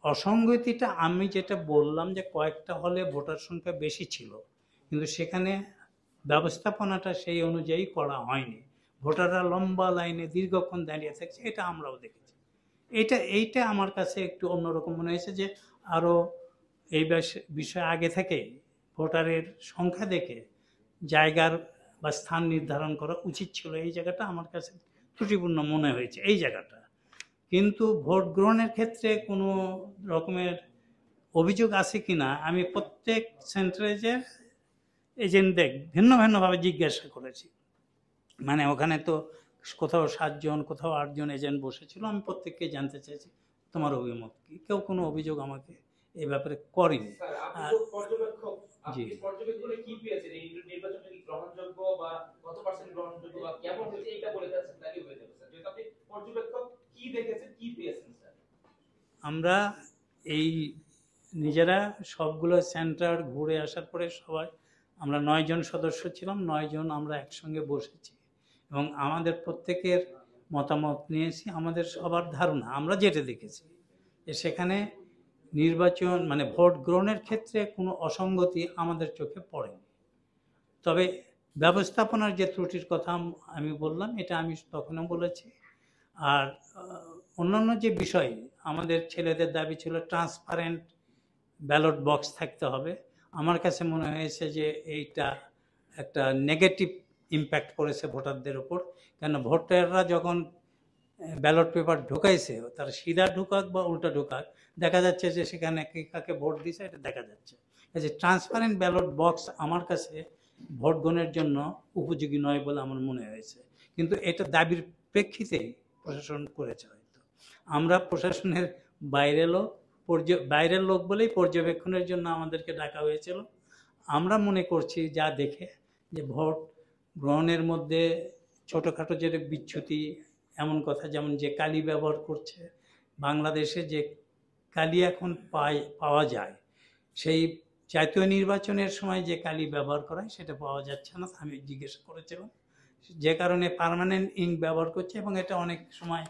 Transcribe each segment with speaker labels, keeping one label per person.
Speaker 1: অসঙ্গতিটা আমি যেটা বললাম যে কয়েকটা হলে ভোটার সংখ্যা বেশি ছিল, কিন্তু সেখানে ব্যবস্থাপনাটা সেই অনুযায়ী করা হয়নি। ভোটাররা লম্বা লাইনে দীর্ঘক্ষণ দাঁড়িয়ে থাকছে, এটা আমরাও দেখেছি। এইটা আমার কাছে একটু অন্যরকম মনে হয়েছে যে আরও এই বিষয়ে আগে থেকে ভোটারের সংখ্যা দেখে জায়গার বা স্থান নির্ধারণ করা উচিত ছিল। এই জায়গাটা আমার কাছে ত্রুটিপূর্ণ মনে হয়েছে, এই জায়গাটা। কিন্তু ভোট গ্রহণের ক্ষেত্রে কোনো রকমের অভিযোগ আছে কিনা আমি প্রত্যেক সেন্টারেজের এজেন্টদের ভিন্ন ভিন্নভাবে জিজ্ঞাসা করেছি। মানে ওখানে তো কোথাও 7 জন, কোথাও 8 জন এজেন্ট বসেছিল। আমি প্রত্যেককে জানতে চাইছি তোমার অভিমত কি। কেউ কোনো অভিযোগ আমাকে এই ব্যাপারে করেনি। জি, পর্যবেক্ষণে কি পেয়েছেন? এই নির্বাচনটা কি গ্রহণযোগ্য বা কত পার্সেন্ট গ্রহণযোগ্য বা কেমন হয়েছে এটা বলে দিয়েছেন তাহলে হয়ে যাবে স্যার। যেহেতু আপনি পর্যবেক্ষক, কি দেখেছেন, কি পেয়েছেন স্যার? আমরা এই নিজেরা সবগুলো সেন্টার ঘুরে আসার পরে সবাই আমরা 9 জন সদস্য ছিলাম, 9 জন আমরা একসঙ্গে বসেছি এবং আমাদের প্রত্যেকের মতামত নিয়েছি। আমাদের সবার ধারণা, আমরা যেটা দেখেছি যে সেখানে নির্বাচন মানে ভোট গ্রহণের ক্ষেত্রে কোনো অসঙ্গতি আমাদের চোখে পড়েনি। তবে ব্যবস্থাপনার যে ত্রুটির কথা আমি বললাম, এটা আমি তখনও বলেছি। আর অন্যান্য যে বিষয়, আমাদের ছেলেদের দাবি ছিল ট্রান্সপারেন্ট ব্যালট বক্স থাকতে হবে। আমার কাছে মনে হয়েছে যে এইটা একটা নেগেটিভ ইম্প্যাক্ট পড়েছে ভোটারদের উপর। কেন ভোটাররা যখন ব্যালট পেপার ঢোকাইছে, তারা সিধা ঢুকাক বা উল্টা ঢুকাক, দেখা যাচ্ছে যে সেখানে কাকে ভোট দিছে এটা দেখা যাচ্ছে। এই যে ট্রান্সপারেন্ট ব্যালট বক্স আমার কাছে ভোট গ্রহণের জন্য উপযোগী নয় বলে আমার মনে হয়েছে। কিন্তু এটা দাবির প্রেক্ষিতেই প্রশাসন করেছে। হয়তো আমরা প্রশাসনের বাইরের লোক বলেই পর্যবেক্ষণের জন্য আমাদেরকে ডাকা হয়েছিল। আমরা মনে করছি যা দেখে যে ভোট গ্রহণের মধ্যে ছোটোখাটো যে বিচ্যুতি, এমন কথা যেমন যে কালি ব্যবহার করছে, বাংলাদেশে যে কালি এখন পাওয়া যায়, সেই জাতীয় নির্বাচনের সময় যে কালি ব্যবহার করা হয় সেটা পাওয়া যাচ্ছে না। আমি জিজ্ঞেস করেছিলাম, যে কারণে পার্মানেন্ট ইঙ্ক ব্যবহার করছে এবং এটা অনেক সময়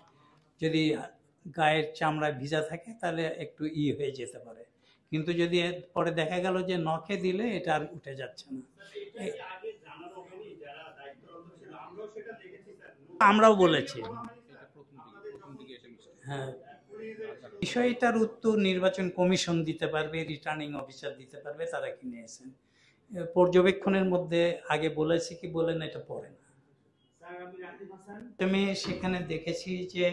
Speaker 1: যদি গায়ের চামড়ায় ভিজা থাকে তাহলে একটু হয়ে যেতে পারে, কিন্তু যদি পরে দেখা গেল যে নখে দিলে এটা আর উঠে যাচ্ছে না। আমরাও বলেছি। হ্যাঁ, বিষয়টার উত্তর নির্বাচন কমিশন দিতে পারবে, রিটার্নিং অফিসার দিতে পারবে, তারা কি নিয়েছেন। পর্যবেক্ষণের মধ্যে আগে বলেছি কি বলেন এটা পড়ে না। আমি সেখানে দেখেছি যে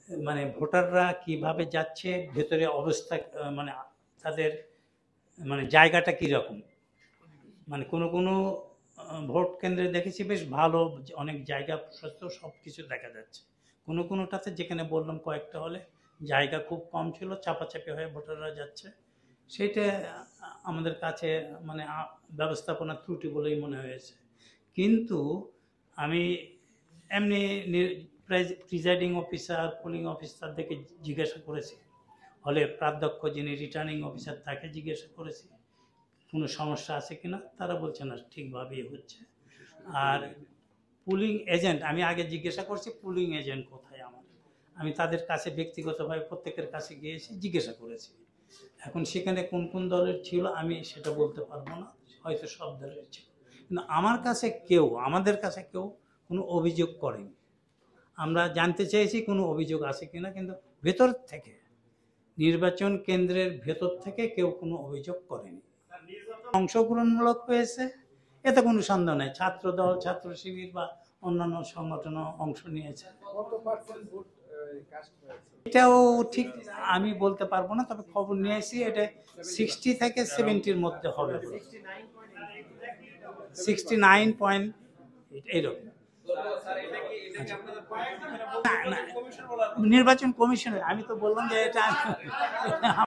Speaker 1: মানে ভোটাররা কিভাবে যাচ্ছে, ভেতরে অবস্থা মানে তাদের মানে জায়গাটা কীরকম। মানে কোনো কোনো ভোট কেন্দ্রে দেখেছি বেশ ভালো, অনেক জায়গা প্রশস্ত, সব কিছু দেখা যাচ্ছে। কোনো কোনোটাতে যেখানে বললাম কয়েকটা হলে জায়গা খুব কম ছিল, চাপাচাপি হয়ে ভোটাররা যাচ্ছে। সেটা আমাদের কাছে মানে ব্যবস্থাপনার ত্রুটি বলেই মনে হয়েছে। কিন্তু আমি এমনি প্রিজাইডিং অফিসার, পোলিং অফিসারদেরকে জিজ্ঞাসা করেছি, হলে প্রাধ্যক্ষ যিনি রিটার্নিং অফিসার তাকে জিজ্ঞাসা করেছি কোনো সমস্যা আছে কিনা, তারা বলছে না, ঠিকভাবেই হচ্ছে। আর পুলিং এজেন্ট, আমি আগে জিজ্ঞাসা করছি পুলিং এজেন্ট কোথায় আমার, আমি তাদের কাছে ব্যক্তিগতভাবে প্রত্যেকের কাছে গিয়েছি, জিজ্ঞাসা করেছি। এখন সেখানে কোন কোন দলের ছিল আমি সেটা বলতে পারবো না, হয়তো সব দলের ছিল, কিন্তু আমাদের কাছে কেউ কোনো অভিযোগ করেনি। আমরা জানতে চেয়েছি কোনো অভিযোগ আছে কিনা, কিন্তু ভেতর থেকে, নির্বাচন কেন্দ্রের ভেতর থেকে কেউ কোনো অভিযোগ করেনি। অংশগ্রহণমূলক হয়েছে, এতে কোনো সন্দেহ নেই। ছাত্র দল, ছাত্র শিবির বা অন্যান্য সংগঠনও অংশ নিয়েছে। এটাও ঠিক আমি বলতে পারবো না, তবে খবর নিয়েছি এটা 60 থেকে 70-র মধ্যে হবে, 69 এইরকম। নির্বাচন কমিশনের, আমি তো বললাম যে এটা